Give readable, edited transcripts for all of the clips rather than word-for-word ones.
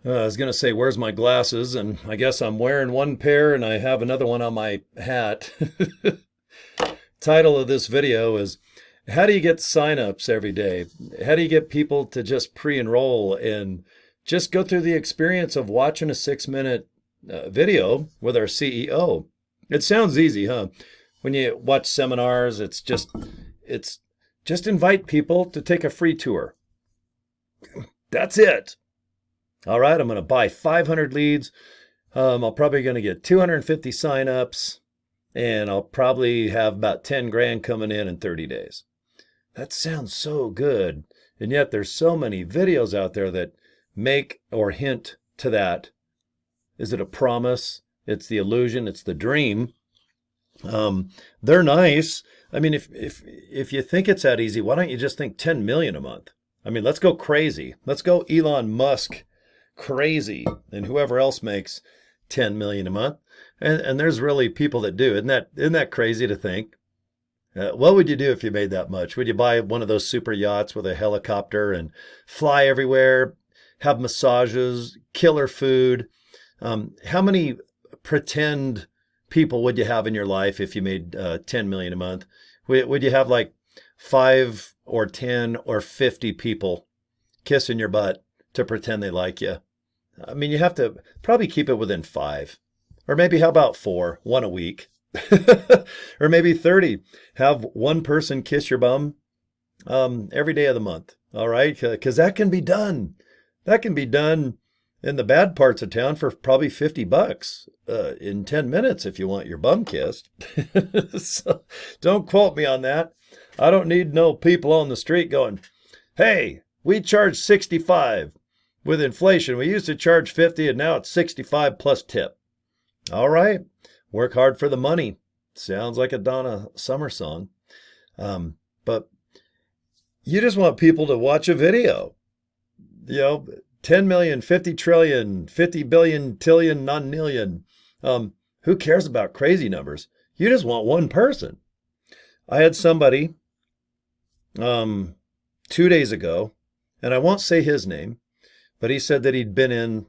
I was going to say, where's my glasses? And I guess I'm wearing one pair and I have another one on my hat. Title of this video is, how do you get signups every day? How do you get people to just pre-enroll and just go through the experience of watching a 6-minute video with our CEO? It sounds easy, huh? When you watch seminars, it's just invite people to take a free tour. That's it. All right, I'm going to buy 500 leads. I'm probably going to get 250 signups, and I'll probably have about 10 grand coming in 30 days. That sounds so good. And yet there's so many videos out there that make or hint to that. Is it a promise? It's the illusion. It's the dream. They're nice. I mean, if you think it's that easy, why don't you just think 10 million a month? I mean, let's go crazy. Let's go Elon Musk crazy, and whoever else makes 10 million a month. And there's really people that do. Isn't that crazy to think? What would you do if you made that much? Would you buy one of those super yachts with a helicopter and fly everywhere, have massages, killer food? How many pretend people would you have in your life if you made 10 million a month? Would you have like 5 or 10 or 50 people kissing your butt to pretend they like you? I mean, you have to probably keep it within 5. Or maybe how about 4, 1 a week? Or maybe 30. Have one person kiss your bum every day of the month. All right? Because that can be done. That can be done in the bad parts of town for probably $50 in 10 minutes if you want your bum kissed. So don't quote me on that. I don't need no people on the street going, hey, we charge 65. With inflation, we used to charge 50 and now it's 65 plus tip. All right. Work hard for the money. Sounds like a Donna Summer song. But you just want people to watch a video. 10 million, 50 trillion, 50 billion, tillion, nonillion. Who cares about crazy numbers? You just want one person. I had somebody 2 days ago, and I won't say his name, but he said that he'd been in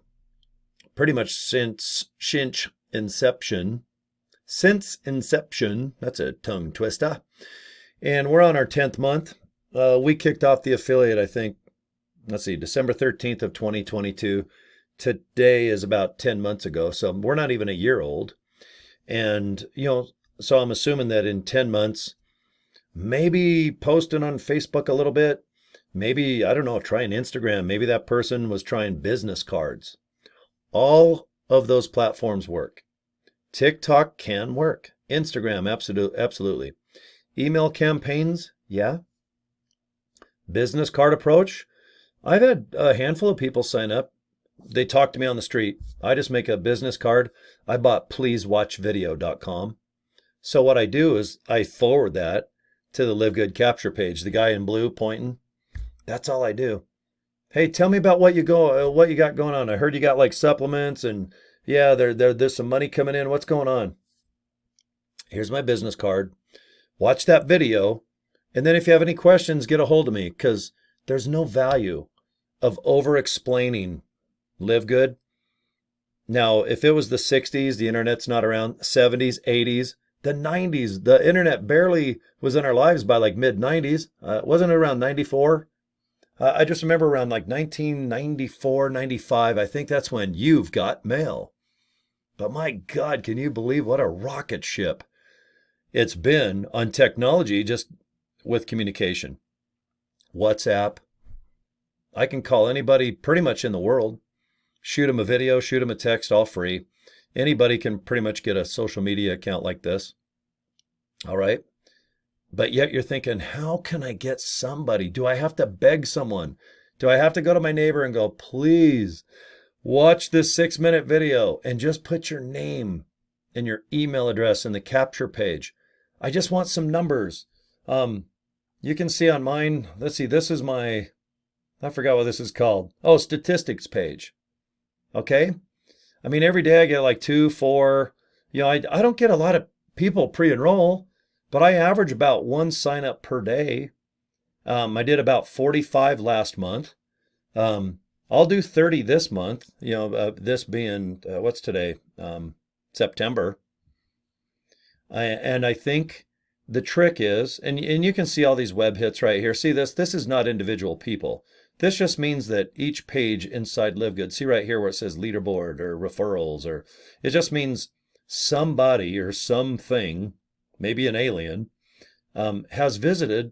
pretty much since inception. Since inception, that's a tongue twister. And we're on our 10th month. We kicked off the affiliate, I think, December 13th of 2022. Today is about 10 months ago, so we're not even a year old. And, so I'm assuming that in 10 months, maybe posting on Facebook a little bit, maybe, I don't know, trying Instagram. Maybe that person was trying business cards. All of those platforms work. TikTok can work. Instagram, absolutely. Email campaigns, yeah. Business card approach. I've had a handful of people sign up. They talk to me on the street. I just make a business card. I bought pleasewatchvideo.com. So what I do is I forward that to the LiveGood capture page. The guy in blue pointing. That's all I do. Hey, tell me about what you got going on. I heard you got like supplements and yeah, there's some money coming in. What's going on? Here's my business card. Watch that video. And then if you have any questions, get a hold of me, because there's no value of over-explaining LiveGood. Now, if it was the 60s, the internet's not around, 70s, 80s, the 90s, the internet barely was in our lives by like mid-90s. Wasn't it around 94? I just remember around like 1994, 95, I think that's when You've Got Mail. But my God, can you believe what a rocket ship it's been on technology just with communication? WhatsApp. I can call anybody pretty much in the world, shoot them a video, shoot them a text, all free. Anybody can pretty much get a social media account like this. All right. But yet you're thinking, how can I get somebody? Do I have to beg someone? Do I have to go to my neighbor and go, please watch this 6-minute video and just put your name and your email address in the capture page? I just want some numbers. You can see on mine, let's see, this is my, I forgot what this is called. Oh, statistics page. Okay. I mean, every day I get like 2, 4, I don't get a lot of people pre-enroll, but I average about 1 sign up per day. I did about 45 last month. I'll do 30 this month, this being, what's today? September. And I think the trick is, and you can see all these web hits right here. See this? This is not individual people. This just means that each page inside LiveGood, see right here where it says leaderboard or referrals, or it just means somebody or something, maybe an alien, has visited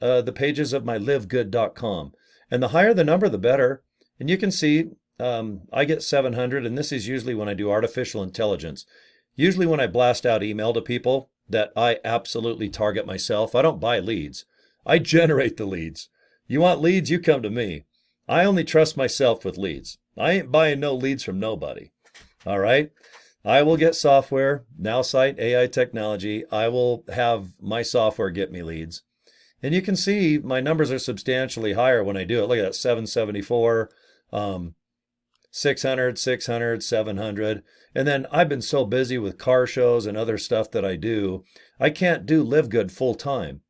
the pages of my livegood.com. And the higher the number, the better. And you can see I get 700, and this is usually when I do artificial intelligence. Usually when I blast out email to people that I absolutely target myself, I don't buy leads. I generate the leads. You want leads, you come to me. I only trust myself with leads. I ain't buying no leads from nobody. All right? I will get software, Nowsite AI Technology. I will have my software get me leads. And you can see my numbers are substantially higher when I do it. Look at that, 774, 600, 600, 700. And then I've been so busy with car shows and other stuff that I do, I can't do LiveGood full time.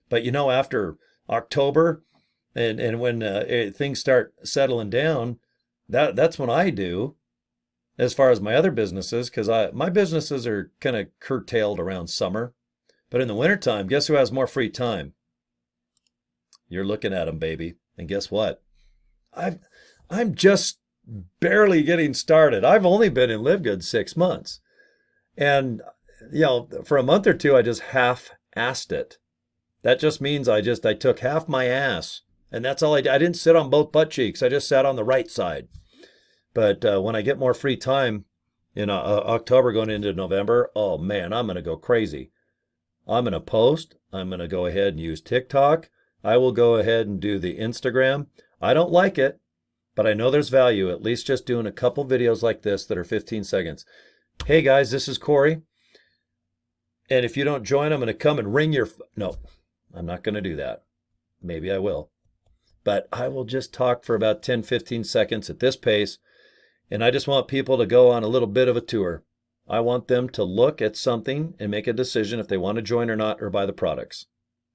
But after October and when things start settling down, that's when I do, as far as my other businesses, because my businesses are kind of curtailed around summer. But in the wintertime, guess who has more free time? You're looking at them, baby. And guess what? I'm just barely getting started. I've only been in LiveGood 6 months. And, for a month or two, I just half-assed it. That just means I took half my ass. And that's all I did. I didn't sit on both butt cheeks. I just sat on the right side. But when I get more free time in October going into November, oh man, I'm going to go crazy. I'm going to post. I'm going to go ahead and use TikTok. I will go ahead and do the Instagram. I don't like it, but I know there's value, at least just doing a couple videos like this that are 15 seconds. Hey guys, this is Cory. And if you don't join, I'm going to come and ring your... No, I'm not going to do that. Maybe I will. But I will just talk for about 10, 15 seconds at this pace. And I just want people to go on a little bit of a tour. I want them to look at something and make a decision if they want to join or not, or buy the products.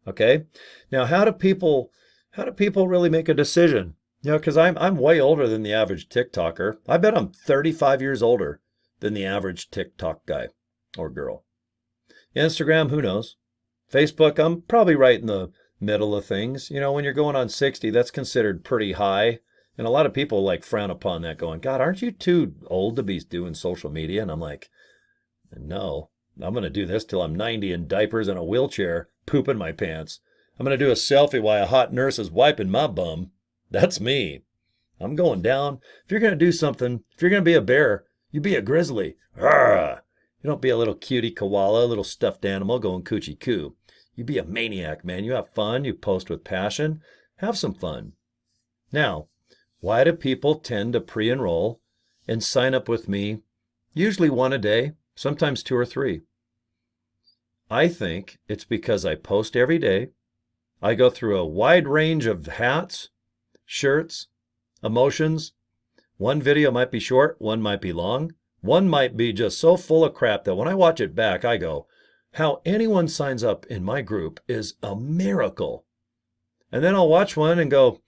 Okay? Now, how do people really make a decision? Because I'm way older than the average TikToker. I bet I'm 35 years older than the average TikTok guy or girl. Instagram, who knows? Facebook, I'm probably right in the middle of things. When you're going on 60, that's considered pretty high. And a lot of people frown upon that, going, God, aren't you too old to be doing social media? And I'm like, no, I'm going to do this till I'm 90 in diapers and a wheelchair, pooping my pants. I'm going to do a selfie while a hot nurse is wiping my bum. That's me. I'm going down. If you're going to do something, if you're going to be a bear, you be a grizzly. Arrgh. You don't be a little cutie koala, a little stuffed animal going coochie coo. You be a maniac, man. You have fun. You post with passion. Have some fun. Now, why do people tend to pre-enroll and sign up with me? Usually one a day, sometimes 2 or 3. I think it's because I post every day. I go through a wide range of hats, shirts, emotions. One video might be short, one might be long. One might be just so full of crap that when I watch it back, I go, how anyone signs up in my group is a miracle. And then I'll watch one and go,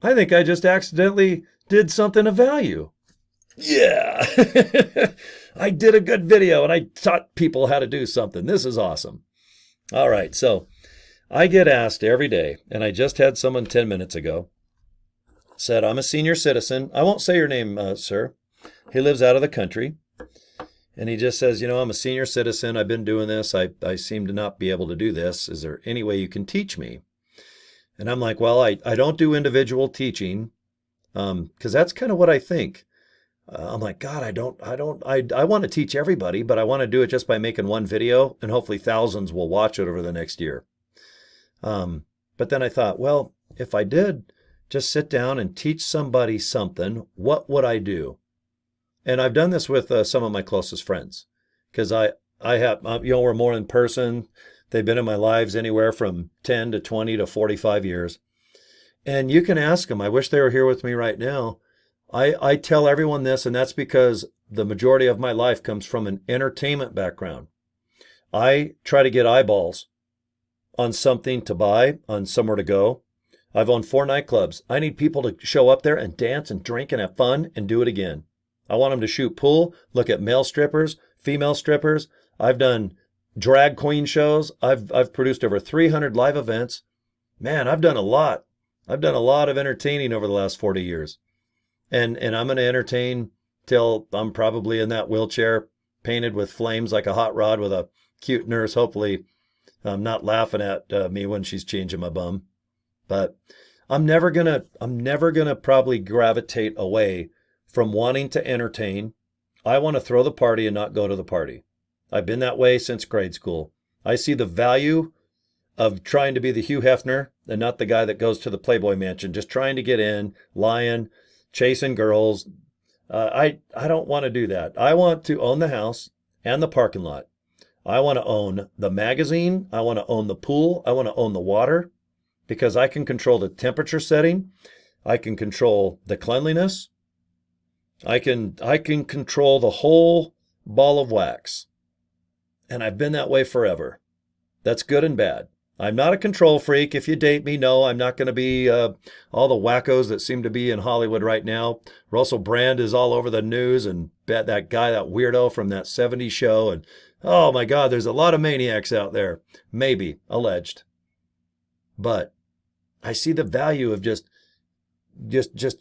I think I just accidentally did something of value. Yeah, I did a good video and I taught people how to do something. This is awesome. All right, so I get asked every day, and I just had someone 10 minutes ago, said, I'm a senior citizen. I won't say your name, sir. He lives out of the country. And he just says, I'm a senior citizen. I've been doing this. I seem to not be able to do this. Is there any way you can teach me? And I'm like, well, I don't do individual teaching because that's kind of what I think. I'm like, God, I want to teach everybody, but I want to do it just by making one video and hopefully thousands will watch it over the next year. But then I thought, well, if I did just sit down and teach somebody something, what would I do? And I've done this with some of my closest friends because I have, we're more in person. They've been in my lives anywhere from 10 to 20 to 45 years. And you can ask them. I wish they were here with me right now. I tell everyone this, and that's because the majority of my life comes from an entertainment background. I try to get eyeballs on something to buy, on somewhere to go. I've owned 4 nightclubs. I need people to show up there and dance and drink and have fun and do it again. I want them to shoot pool, look at male strippers, female strippers. I've done drag queen shows. I've produced over 300 live events. Man, I've done a lot. I've done a lot of entertaining over the last 40 years. And I'm going to entertain till I'm probably in that wheelchair, painted with flames like a hot rod with a cute nurse, hopefully not laughing at me when she's changing my bum. But I'm never gonna probably gravitate away from wanting to entertain. I want to throw the party and not go to the party. I've been that way since grade school. I see the value of trying to be the Hugh Hefner and not the guy that goes to the Playboy Mansion, just trying to get in, lying, chasing girls. I don't want to do that. I want to own the house and the parking lot. I want to own the magazine. I want to own the pool. I want to own the water because I can control the temperature setting. I can control the cleanliness. I can control the whole ball of wax. And I've been that way forever. That's good and bad. I'm not a control freak. If you date me, no, I'm not going to be all the wackos that seem to be in Hollywood right now. Russell Brand is all over the news, and that guy, that weirdo from that 70s show. And oh my God, there's a lot of maniacs out there. Maybe, alleged. But I see the value of just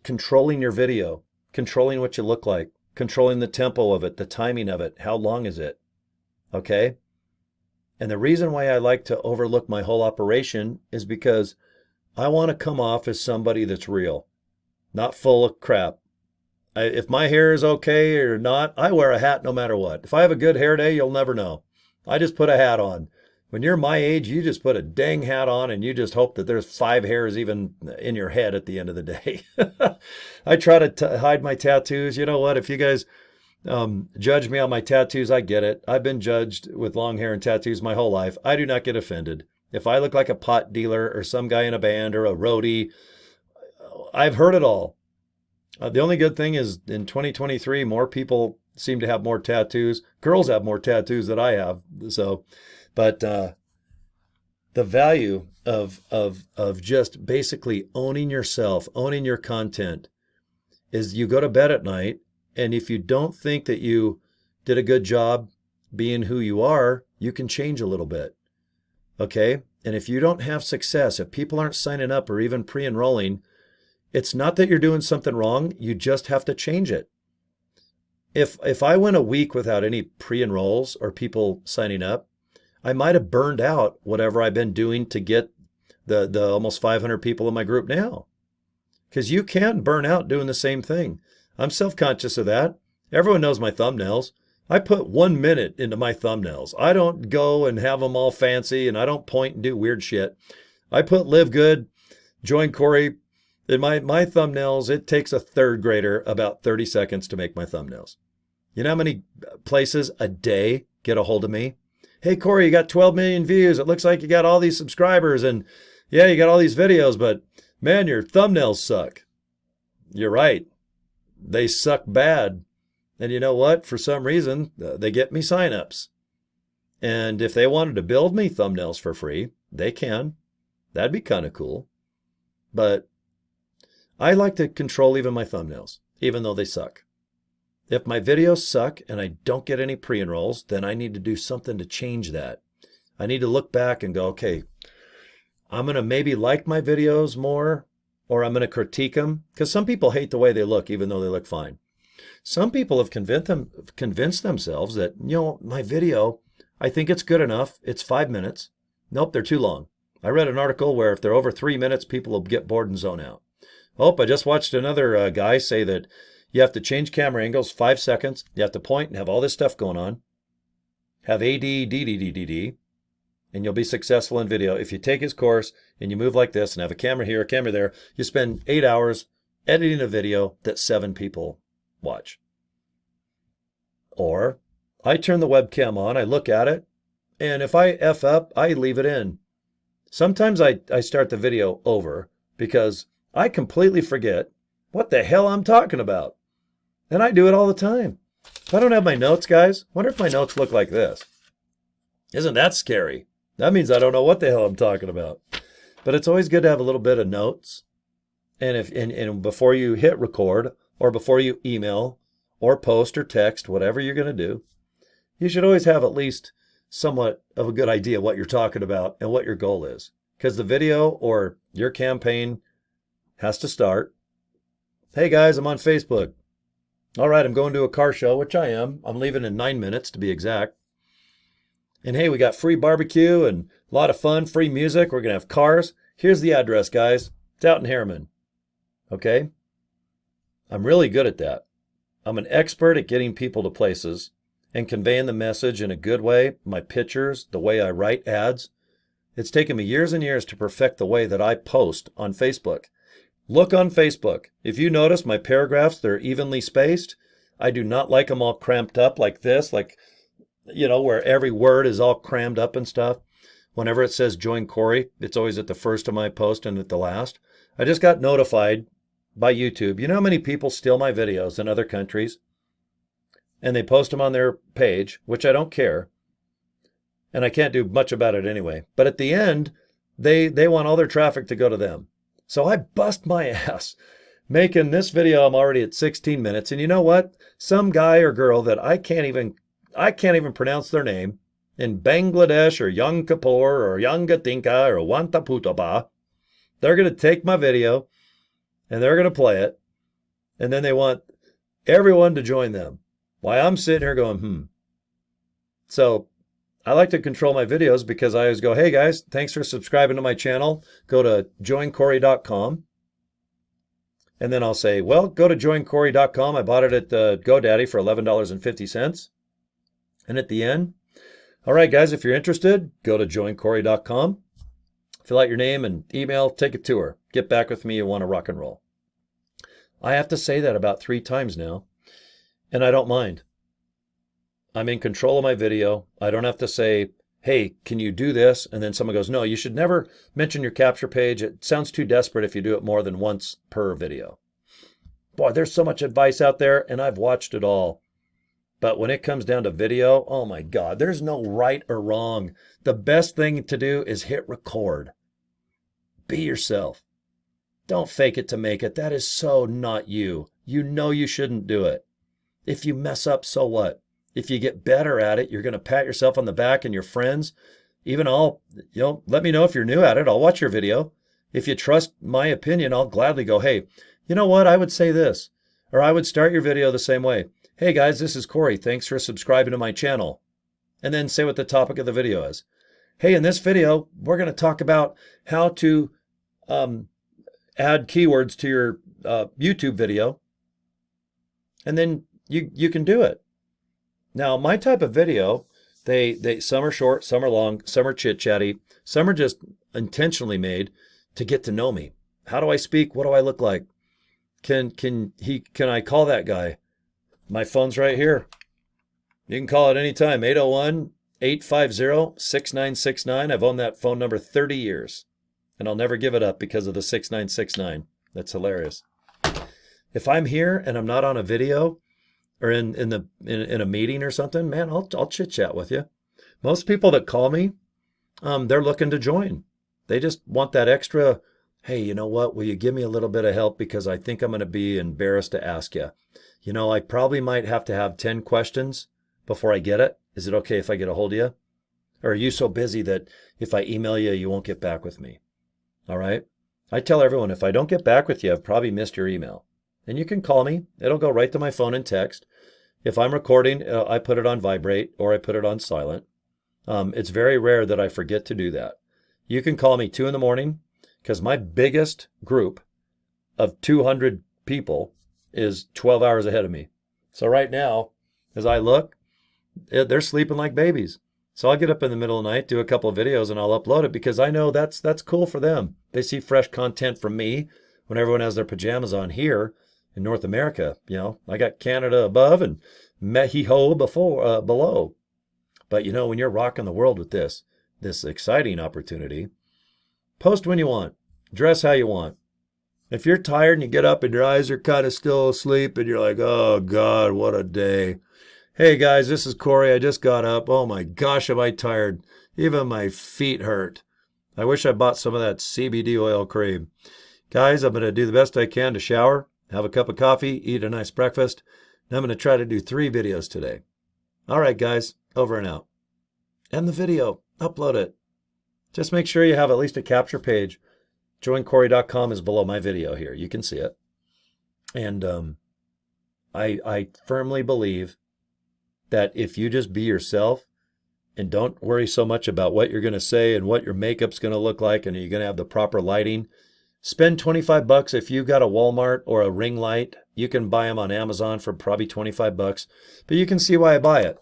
controlling your video, controlling what you look like, controlling the tempo of it, the timing of it. How long is it? Okay? And the reason why I like to overlook my whole operation is because I want to come off as somebody that's real, not full of crap. If my hair is okay or not, I wear a hat no matter what. If I have a good hair day, you'll never know. I just put a hat on. When you're my age, you just put a dang hat on and you just hope that there's 5 hairs even in your head at the end of the day. I try to hide my tattoos. You know what? If you guys judge me on my tattoos, I get it. I've been judged with long hair and tattoos my whole life. I do not get offended. If I look like a pot dealer or some guy in a band or a roadie, I've heard it all. The only good thing is in 2023, more people seem to have more tattoos. Girls have more tattoos than I have. So, but the value of just basically owning yourself, owning your content, is you go to bed at night, and if you don't think that you did a good job being who you are, you can change a little bit. Okay? And if you don't have success, if people aren't signing up or even pre-enrolling, it's not that you're doing something wrong. You just have to change it. If I went a week without any pre-enrolls or people signing up, I might have burned out whatever I've been doing to get the almost 500 people in my group now. Because you can burn out doing the same thing. I'm self-conscious of that. Everyone knows my thumbnails. I put 1 minute into my thumbnails. I don't go and have them all fancy, and I don't point and do weird shit. I put LiveGood, join Cory. In my thumbnails, it takes a 3rd grader about 30 seconds to make my thumbnails. You know how many places a day get a hold of me? Hey, Cory, you got 12 million views. It looks like you got all these subscribers, and yeah, you got all these videos, but man, your thumbnails suck. You're right. They suck bad. And you know what? For some reason, they get me signups. And if they wanted to build me thumbnails for free, they can. That'd be kind of cool. But I like to control even my thumbnails, even though they suck. If my videos suck and I don't get any pre-enrolls, then I need to do something to change that. I need to look back and go, okay, I'm going to maybe like my videos more, or I'm going to critique them, because some people hate the way they look, even though they look fine. Some people have convinced themselves that, you know, my video, I think it's good enough. It's 5 minutes. Nope, they're too long. I read an article where if they're over 3 minutes, people will get bored and zone out. Oh, I just watched another guy say that you have to change camera angles 5 seconds. You have to point and have all this stuff going on. Have ADDDDD, and you'll be successful in video. If you take his course and you move like this and have a camera here, a camera there, you spend 8 hours editing a video that 7 people watch. Or I turn the webcam on, I look at it, and if I F up, I leave it in. Sometimes I start the video over because I completely forget what the hell I'm talking about. And I do it all the time. If I don't have my notes, guys, wonder if my notes look like this. Isn't that scary? That means I don't know what the hell I'm talking about. But it's always good to have a little bit of notes. And before you hit record or before you email or post or text, whatever you're going to do, you should always have at least somewhat of a good idea what you're talking about and what your goal is. Because the video or your campaign has to start. Hey guys, I'm on Facebook. All right, I'm going to a car show, which I am. I'm leaving in 9 minutes to be exact. And hey, we got free barbecue and a lot of fun, free music. We're going to have cars. Here's the address, guys. It's out in Harriman. Okay? I'm really good at that. I'm an expert at getting people to places and conveying the message in a good way, my pictures, the way I write ads. It's taken me years and years to perfect the way that I post on Facebook. Look on Facebook. If you notice my paragraphs, they're evenly spaced. I do not like them all cramped up like this, like, where every word is all crammed up and stuff. Whenever it says join Cory, it's always at the first of my post and at the last. I just got notified by YouTube. You know how many people steal my videos in other countries? And they post them on their page, which I don't care. And I can't do much about it anyway. But at the end, they want all their traffic to go to them. So I bust my ass making this video. I'm already at 16 minutes. And you know what? Some guy or girl that I can't even pronounce their name in Bangladesh or Yangkapur or Yangatinka or Wantaputaba, they're going to take my video and they're going to play it. And then they want everyone to join them. Why I'm sitting here going, So I like to control my videos because I always go, hey guys, thanks for subscribing to my channel. Go to joincory.com. And then I'll say, well, go to joincory.com. I bought it at GoDaddy for $11.50. And at the end, all right, guys, if you're interested, go to joincory.com. Fill out your name and email, take a tour. Get back with me, you want to rock and roll. I have to say that about 3 times now, and I don't mind. I'm in control of my video. I don't have to say, hey, can you do this? And then someone goes, no, you should never mention your capture page. It sounds too desperate if you do it more than once per video. Boy, there's so much advice out there, and I've watched it all. But when it comes down to video, oh my God, there's no right or wrong. The best thing to do is hit record. Be yourself. Don't fake it to make it. That is so not you. You know you shouldn't do it. If you mess up, so what? If you get better at it, you're going to pat yourself on the back, and your friends, even let me know if you're new at it. I'll watch your video. If you trust my opinion, I'll gladly go, hey, you know what? I would say this, or I would start your video the same way. Hey guys, this is Cory. Thanks for subscribing to my channel. And then say what the topic of the video is. Hey, in this video, we're going to talk about how to add keywords to your YouTube video. And then you can do it. Now, my type of video, some are short, some are long, some are chit-chatty, some are just intentionally made to get to know me. How do I speak? What do I look like? Can I call that guy? My phone's right here. You can call it anytime, 801-850-6969. I've owned that phone number 30 years, and I'll never give it up because of the 6969. That's hilarious. If I'm here and I'm not on a video or in a meeting or something, man, I'll chit-chat with you. Most people that call me, they're looking to join. They just want that extra, hey, you know what? Will you give me a little bit of help because I think I'm going to be embarrassed to ask you. I probably might have to have 10 questions before I get it. Is it okay if I get a hold of you? Or are you so busy that if I email you, you won't get back with me? All right? I tell everyone, if I don't get back with you, I've probably missed your email. And you can call me. It'll go right to my phone and text. If I'm recording, I put it on vibrate or I put it on silent. It's very rare that I forget to do that. You can call me 2 in the morning because my biggest group of 200 people is 12 hours ahead of me. So right now, as I look, they're sleeping like babies. So I'll get up in the middle of the night, do a couple of videos, and I'll upload it because I know that's cool for them. They see fresh content from me when everyone has their pajamas on here in North America. I got Canada above and Mexico below. But when you're rocking the world with this exciting opportunity, post when you want, dress how you want. If you're tired and you get up and your eyes are kind of still asleep and you're like, oh God, what a day. Hey guys, this is Cory. I just got up. Oh my gosh, am I tired. Even my feet hurt. I wish I bought some of that CBD oil cream. Guys, I'm going to do the best I can to shower, have a cup of coffee, eat a nice breakfast, and I'm going to try to do 3 videos today. All right, guys, over and out. End the video. Upload it. Just make sure you have at least a capture page. joincory.com is below my video here. You can see it. And I firmly believe that if you just be yourself and don't worry so much about what you're going to say and what your makeup's going to look like and you're going to have the proper lighting, spend 25 bucks. If you've got a Walmart or a ring light, you can buy them on Amazon for probably 25 bucks, but you can see why I buy it.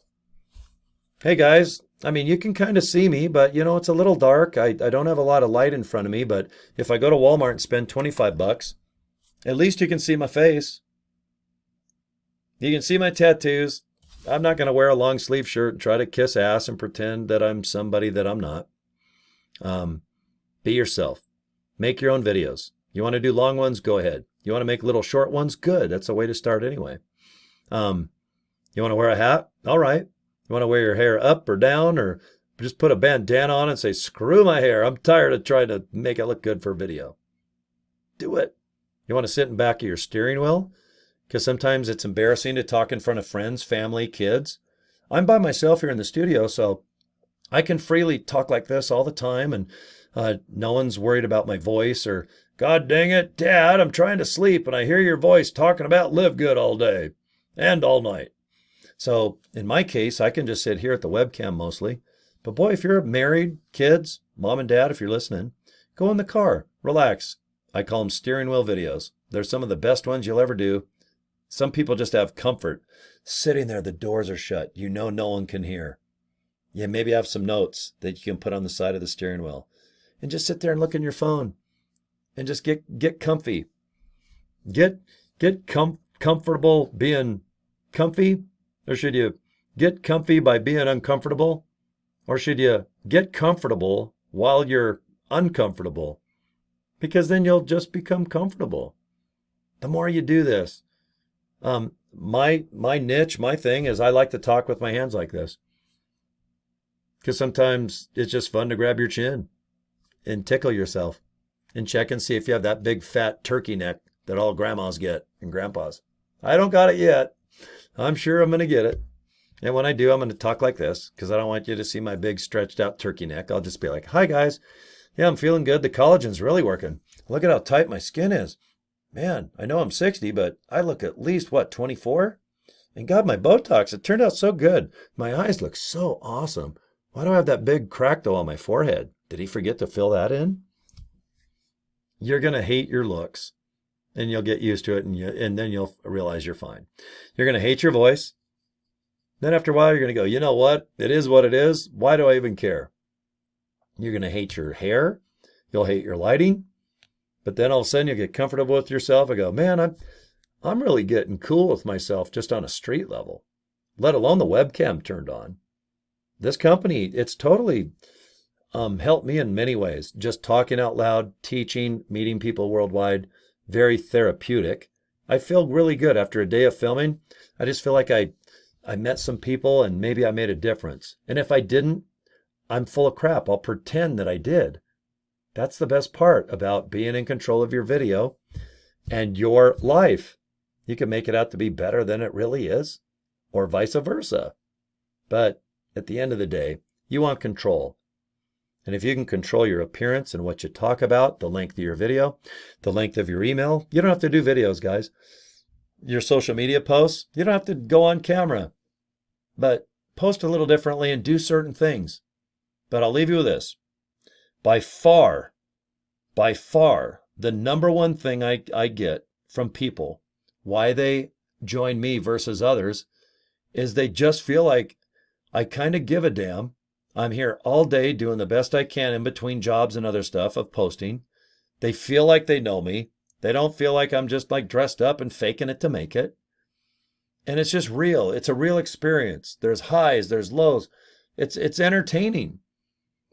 Hey guys, I mean, you can kind of see me, but you know, it's a little dark. I don't have a lot of light in front of me, but if I go to Walmart and spend 25 bucks, at least you can see my face. You can see my tattoos. I'm not going to wear a long sleeve shirt and try to kiss ass and pretend that I'm somebody that I'm not. Be yourself. Make your own videos. You want to do long ones? Go ahead. You want to make little short ones? Good. That's a way to start anyway. You want to wear a hat? All right. You want to wear your hair up or down, or just put a bandana on and say, screw my hair. I'm tired of trying to make it look good for a video. Do it. You want to sit in back of your steering wheel? Because sometimes it's embarrassing to talk in front of friends, family, kids. I'm by myself here in the studio, so I can freely talk like this all the time, and no one's worried about my voice or, God dang it, Dad, I'm trying to sleep and I hear your voice talking about LiveGood all day and all night. So in my case, I can just sit here at the webcam mostly. But boy, if you're married, kids, mom and dad, if you're listening, go in the car, relax. I call them steering wheel videos. They're some of the best ones you'll ever do. Some people just have comfort. Sitting there, the doors are shut. You know no one can hear. Yeah, maybe have some notes that you can put on the side of the steering wheel. And just sit there and look in your phone. And just get comfy. Get comfortable being comfy. Or should you get comfy by being uncomfortable? Or should you get comfortable while you're uncomfortable? Because then you'll just become comfortable. The more you do this, my niche, my thing is I like to talk with my hands like this. Because sometimes it's just fun to grab your chin and tickle yourself and check and see if you have that big fat turkey neck that all grandmas get and grandpas. I don't got it yet. I'm sure I'm going to get it. And when I do, I'm going to talk like this because I don't want you to see my big stretched out turkey neck. I'll just be like, hi guys. Yeah, I'm feeling good. The collagen's really working. Look at how tight my skin is. Man, I know I'm 60, but I look at least, 24? And God, my Botox, it turned out so good. My eyes look so awesome. Why do I have that big crack though on my forehead? Did he forget to fill that in? You're going to hate your looks. And you'll get used to it, and then you'll realize you're fine. You're going to hate your voice. Then after a while, you're going to go, you know what? It is what it is. Why do I even care? You're going to hate your hair. You'll hate your lighting. But then all of a sudden, you'll get comfortable with yourself and go, man, I'm really getting cool with myself just on a street level, let alone the webcam turned on. This company, it's totally helped me in many ways. Just talking out loud, teaching, meeting people worldwide. Very therapeutic. I feel really good after a day of filming. I just feel like I met some people and maybe I made a difference. And if I didn't, I'm full of crap. I'll pretend that I did. That's the best part about being in control of your video and your life. You can make it out to be better than it really is, or vice versa. But at the end of the day, you want control. And if you can control your appearance and what you talk about, the length of your video, the length of your email, you don't have to do videos, guys. Your social media posts, you don't have to go on camera, but post a little differently and do certain things. But I'll leave you with this. By far, the number one thing I get from people, why they join me versus others, is they just feel like I kind of give a damn. I'm here all day doing the best I can in between jobs and other stuff of posting. They feel like they know me. They don't feel like I'm just like dressed up and faking it to make it. And it's just real. It's a real experience. There's highs, there's lows. It's entertaining.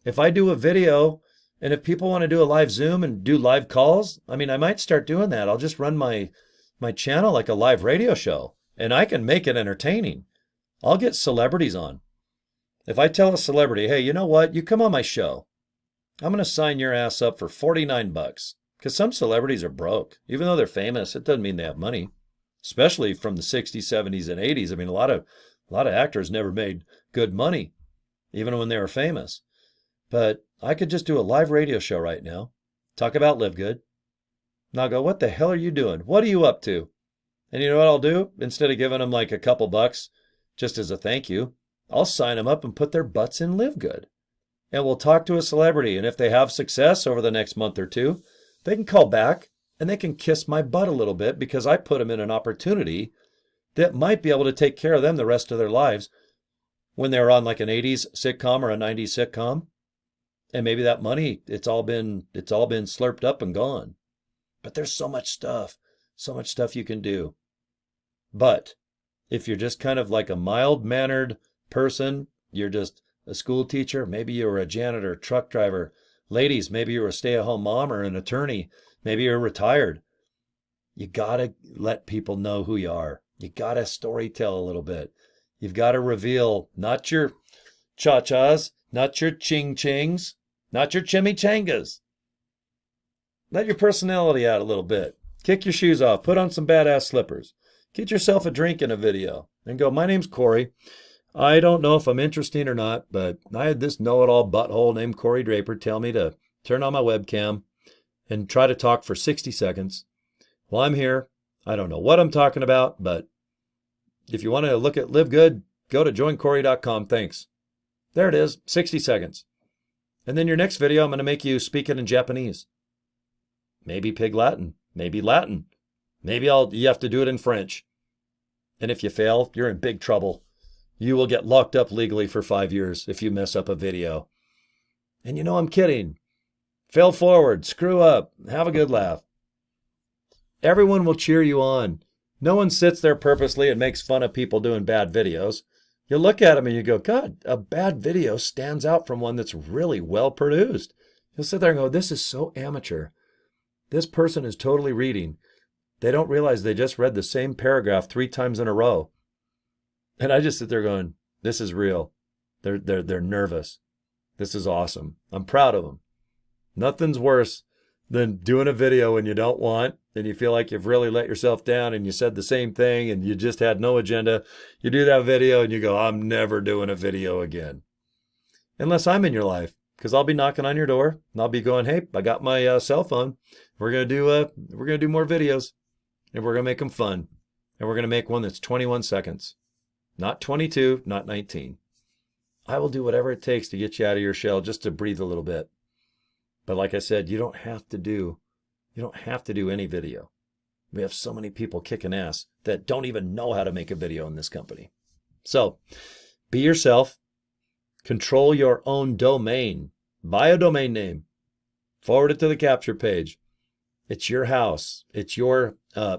If I do a video and if people want to do a live Zoom and do live calls, I mean, I might start doing that. I'll just run my channel like a live radio show and I can make it entertaining. I'll get celebrities on. If I tell a celebrity, hey, you know what? You come on my show. I'm going to sign your ass up for 49 bucks. Because some celebrities are broke. Even though they're famous, it doesn't mean they have money. Especially from the 60s, 70s, and 80s. I mean, a lot of actors never made good money, even when they were famous. But I could just do a live radio show right now, talk about LiveGood. And I'll go, what the hell are you doing? What are you up to? And you know what I'll do? Instead of giving them like a couple bucks just as a thank you, I'll sign them up and put their butts in LiveGood. And we'll talk to a celebrity. And if they have success over the next month or two, they can call back and they can kiss my butt a little bit because I put them in an opportunity that might be able to take care of them the rest of their lives when they're on like an 80s sitcom or a 90s sitcom. And maybe that money, it's all been slurped up and gone. But there's so much stuff you can do. But if you're just kind of like a mild-mannered person, you're just a school teacher, maybe you were a janitor, truck driver. Ladies, maybe you're a stay-at-home mom or an attorney. Maybe you're retired. You got to let people know who you are. You got to storytell a little bit. You've got to reveal not your cha-chas, not your ching-chings, not your chimichangas. Let your personality out a little bit. Kick your shoes off. Put on some badass slippers. Get yourself a drink in a video and go, my name's Cory. I don't know if I'm interesting or not, but I had this know-it-all butthole named Cory Draper tell me to turn on my webcam and try to talk for 60 seconds. Well, I'm here. I don't know what I'm talking about, but if you want to look at LiveGood, go to joincory.com. Thanks. There it is, 60 seconds. And then your next video, I'm going to make you speak it in Japanese. Maybe Pig Latin, maybe Latin. Maybe you have to do it in French. And if you fail, you're in big trouble. You will get locked up legally for 5 years if you mess up a video. And you know I'm kidding. Fail forward, screw up, have a good laugh. Everyone will cheer you on. No one sits there purposely and makes fun of people doing bad videos. You look at them and you go, God, a bad video stands out from one that's really well produced. You'll sit there and go, this is so amateur. This person is totally reading. They don't realize they just read the same paragraph 3 times in a row. And I just sit there going, this is real. They're nervous. This is awesome. I'm proud of them. Nothing's worse than doing a video when you don't want and you feel like you've really let yourself down and you said the same thing and you just had no agenda. You do that video and you go, I'm never doing a video again. Unless I'm in your life, because I'll be knocking on your door and I'll be going, hey, I got my cell phone. We're gonna do more videos and we're gonna make them fun. And we're gonna make one that's 21 seconds. Not 22, not 19. I will do whatever it takes to get you out of your shell just to breathe a little bit. But like I said, you don't have to do any video. We have so many people kicking ass that don't even know how to make a video in this company. So be yourself, control your own domain, buy a domain name, forward it to the capture page. It's your house. It's your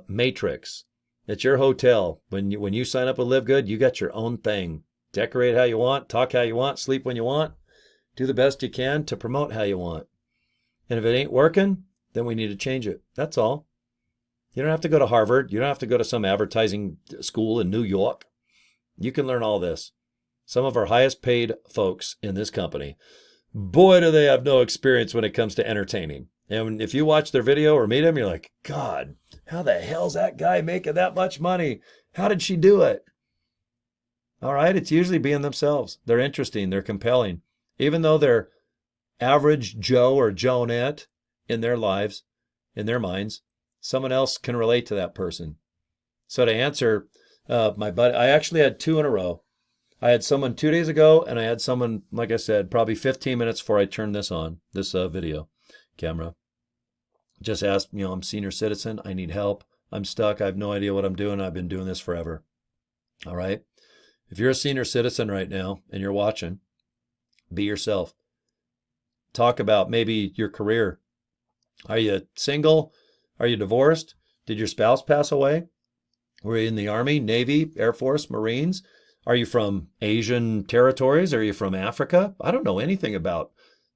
matrix. It's your hotel. When you sign up with LiveGood, you got your own thing. Decorate how you want, talk how you want, sleep when you want. Do the best you can to promote how you want. And if it ain't working, then we need to change it. That's all. You don't have to go to Harvard. You don't have to go to some advertising school in New York. You can learn all this. Some of our highest paid folks in this company, boy, do they have no experience when it comes to entertaining. And if you watch their video or meet them, you're like, God, how the hell's that guy making that much money? How did she do it? All right, it's usually being themselves. They're interesting. They're compelling. Even though they're average Joe or Joanette in their lives, in their minds, someone else can relate to that person. So to answer my buddy, I actually had 2 in a row. I had someone 2 days ago, and I had someone, like I said, probably 15 minutes before I turned this on, this video camera. Just asked, I'm a senior citizen. I need help. I'm stuck. I have no idea what I'm doing. I've been doing this forever. All right. If you're a senior citizen right now and you're watching, be yourself. Talk about maybe your career. Are you single? Are you divorced? Did your spouse pass away? Were you in the Army, Navy, Air Force, Marines? Are you from Asian territories? Are you from Africa? I don't know anything about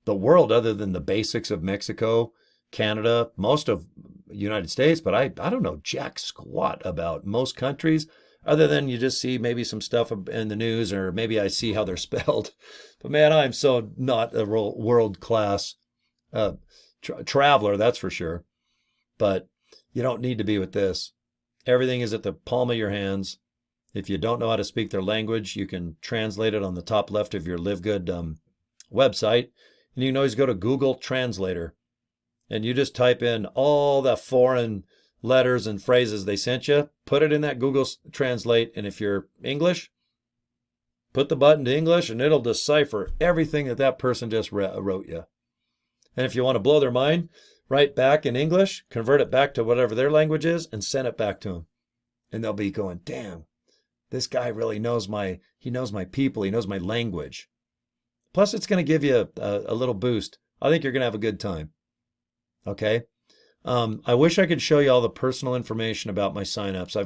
the world other than the basics of Mexico, Canada, most of the United States, but I don't know jack squat about most countries other than you just see maybe some stuff in the news or maybe I see how they're spelled. But man, I'm so not a world-class traveler, that's for sure. But you don't need to be with this. Everything is at the palm of your hands. If you don't know how to speak their language, you can translate it on the top left of your LiveGood website. And you can always go to Google Translator and you just type in all the foreign letters and phrases they sent you, put it in that Google Translate. And if you're English, put the button to English and it'll decipher everything that person just wrote you. And if you want to blow their mind, write back in English, convert it back to whatever their language is, and send it back to them. And they'll be going, damn, this guy really knows he knows my people, he knows my language. Plus, it's going to give you a little boost. I think you're going to have a good time. Okay? I wish I could show you all the personal information about my signups. I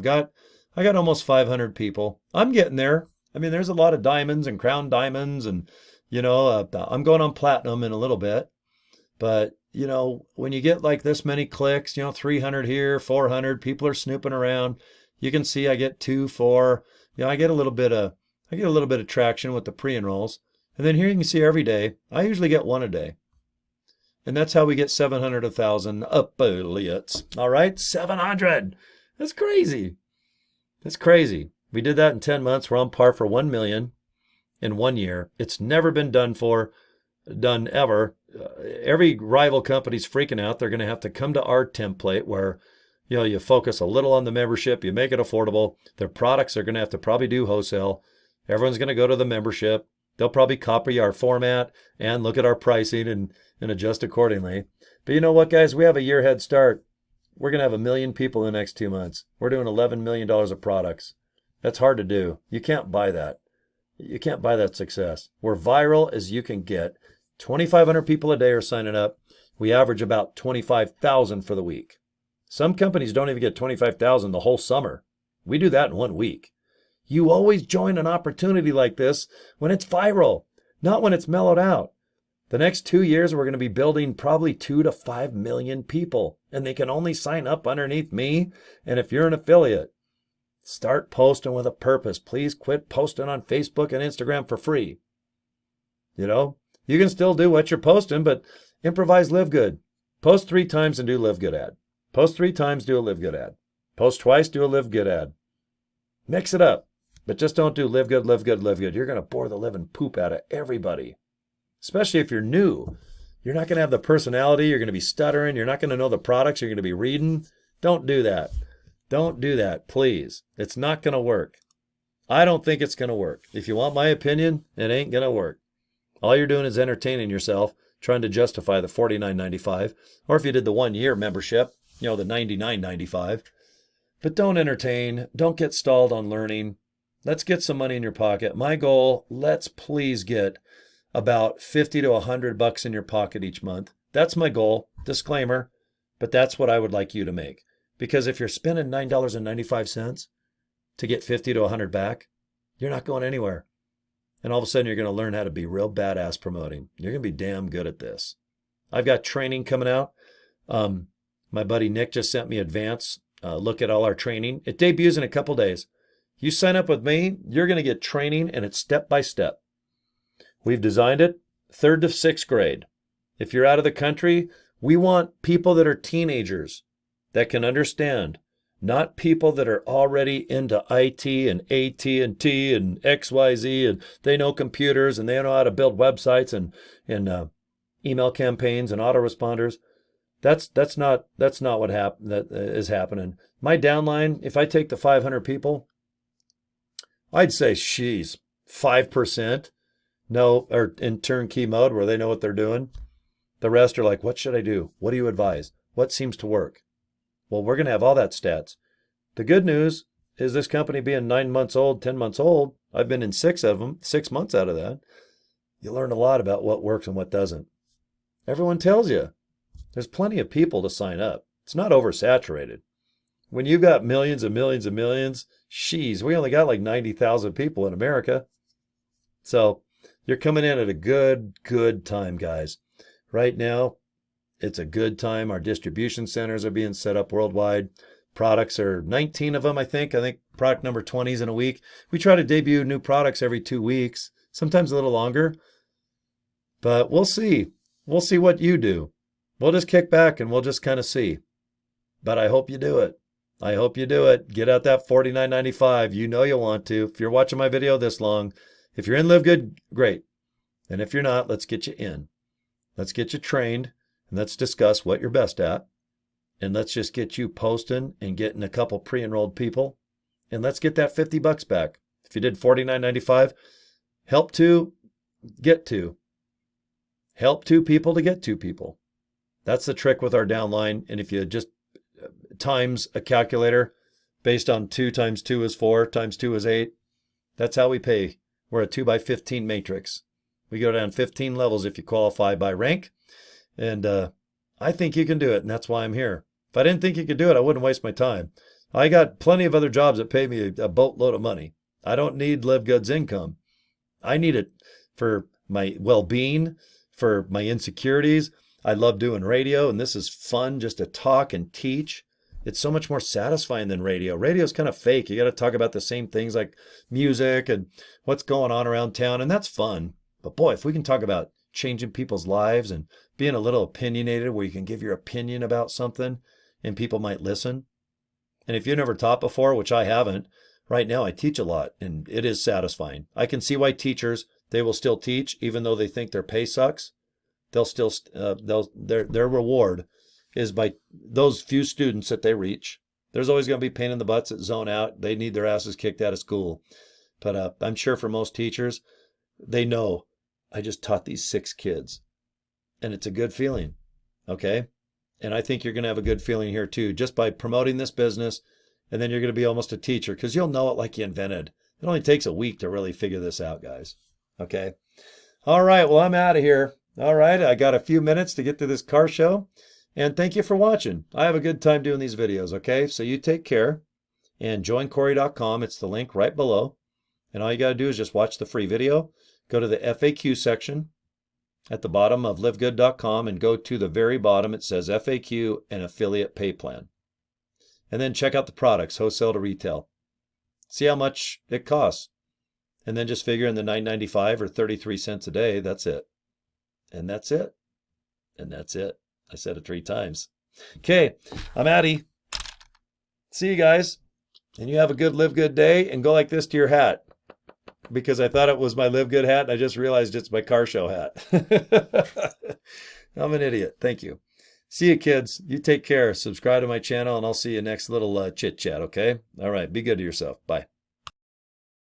got almost 500 people. I'm getting there. I mean, there's a lot of diamonds and crown diamonds, and I'm going on platinum in a little bit. But when you get like this many clicks, 300 here, 400, people are snooping around. You can see I get 2, 4. I get a little bit of traction with the pre-enrolls. And then here you can see every day, I usually get 1 a day. And that's how we get 700, 1,000 affiliates. All right, 700. That's crazy. That's crazy. We did that in 10 months. We're on par for 1 million in 1 year. It's never been done ever. Every rival company's freaking out. They're going to have to come to our template where, you focus a little on the membership, you make it affordable. Their products are going to have to probably do wholesale. Everyone's going to go to the membership. They'll probably copy our format and look at our pricing and adjust accordingly. But you know what, guys? We have a year head start. We're going to have 1 million people in the next 2 months. We're doing $11 million of products. That's hard to do. You can't buy that. You can't buy that success. We're viral as you can get. 2,500 people a day are signing up. We average about 25,000 for the week. Some companies don't even get 25,000 the whole summer. We do that in 1 week. You always join an opportunity like this when it's viral, not when it's mellowed out. The next 2 years, we're going to be building probably 2 to 5 million people, and they can only sign up underneath me. And if you're an affiliate, start posting with a purpose. Please quit posting on Facebook and Instagram for free. You can still do what you're posting, but improvise LiveGood. Post 3 times and do LiveGood ad. Post 3 times, do a LiveGood ad. Post twice, do a LiveGood ad. Mix it up, but just don't do LiveGood, LiveGood, LiveGood. You're going to bore the living poop out of everybody, especially if you're new. You're not going to have the personality. You're going to be stuttering. You're not going to know the products. You're going to be reading. Don't do that. Don't do that, please. It's not going to work. I don't think it's going to work. If you want my opinion, it ain't going to work. All you're doing is entertaining yourself, trying to justify the $49.95, or if you did the 1 year membership, the $99.95. But don't entertain. Don't get stalled on learning. Let's get some money in your pocket. My goal, let's please get about 50 to 100 bucks in your pocket each month. That's my goal. Disclaimer, but that's what I would like you to make. Because if you're spending $9.95 to get 50 to 100 back, you're not going anywhere. And all of a sudden, you're going to learn how to be real badass promoting. You're going to be damn good at this. I've got training coming out. My buddy Nick just sent me advance look at all our training. It debuts in a couple days. You sign up with me, you're going to get training, and it's step by step. We've designed it 3rd to 6th grade. If you're out of the country, we want people that are teenagers that can understand, not people that are already into IT and AT&T and XYZ, and they know computers and they know how to build websites and email campaigns and autoresponders. That's not what that is happening. My downline, if I take the 500 people, I'd say, 5% know, or in turnkey mode where they know what they're doing. The rest are like, what should I do? What do you advise? What seems to work? Well, we're going to have all that stats. The good news is this company being 9 months old, 10 months old, I've been in 6 of them, 6 months out of that. You learn a lot about what works and what doesn't. Everyone tells you. There's plenty of people to sign up. It's not oversaturated. When you've got millions and millions and millions, we only got like 90,000 people in America. So you're coming in at a good time, guys. Right now, it's a good time. Our distribution centers are being set up worldwide. Products are 19 of them, I think. I think product number 20 is in a week. We try to debut new products every 2 weeks, sometimes a little longer. But we'll see. We'll see what you do. We'll just kick back and we'll just kind of see. But I hope you do it. I hope you do it. Get out that $49.95. You know you'll want to. If you're watching my video this long, if you're in LiveGood, great. And if you're not, let's get you in. Let's get you trained, and let's discuss what you're best at. And let's just get you posting and getting a couple pre-enrolled people. And let's get that $50 back. If you did $49.95, help two, get two. Help two people to get two people. That's the trick with our downline. And if you just times a calculator based on 2 times 2 is 4 times 2 is 8, that's how we pay. We're a 2x15 matrix. We go down 15 levels if you qualify by rank. And I think you can do it, and that's why I'm here. If I didn't think you could do it, I wouldn't waste my time. I got plenty of other jobs that pay me a boatload of money. I don't need LiveGood's income. I need it for my well-being, for my insecurities. I love doing radio, and this is fun just to talk and teach. It's so much more satisfying than radio. Radio is kind of fake. You got to talk about the same things like music and what's going on around town, and that's fun. But boy, if we can talk about changing people's lives and being a little opinionated where you can give your opinion about something and people might listen. And if you've never taught before, which I haven't, right now I teach a lot and it is satisfying. I can see why teachers, they will still teach even though they think their pay sucks. They'll still, their reward is by those few students that they reach. There's always going to be pain in the butts that zone out. They need their asses kicked out of school. But I'm sure for most teachers, they know I just taught these 6 kids and it's a good feeling. Okay. And I think you're going to have a good feeling here too, just by promoting this business. And then you're going to be almost a teacher because you'll know it like you invented. It only takes a week to really figure this out, guys. Okay. All right. Well, I'm out of here. All right. I got a few minutes to get to this car show. And thank you for watching. I have a good time doing these videos. Okay. So you take care and join Cory.com. It's the link right below. And all you got to do is just watch the free video. Go to the FAQ section at the bottom of LiveGood.com and go to the very bottom. It says FAQ and affiliate pay plan. And then check out the products, wholesale to retail. See how much it costs. And then just figure in the $9.95 or 33 cents a day. That's it. And that's it. And that's it. I said it 3 times. Okay, I'm Addy. See you guys. And you have a good LiveGood day and go like this to your hat. Because I thought it was my LiveGood hat and I just realized it's my car show hat. I'm an idiot. Thank you. See you, kids. You take care. Subscribe to my channel and I'll see you next little chit chat, okay? All right. Be good to yourself. Bye.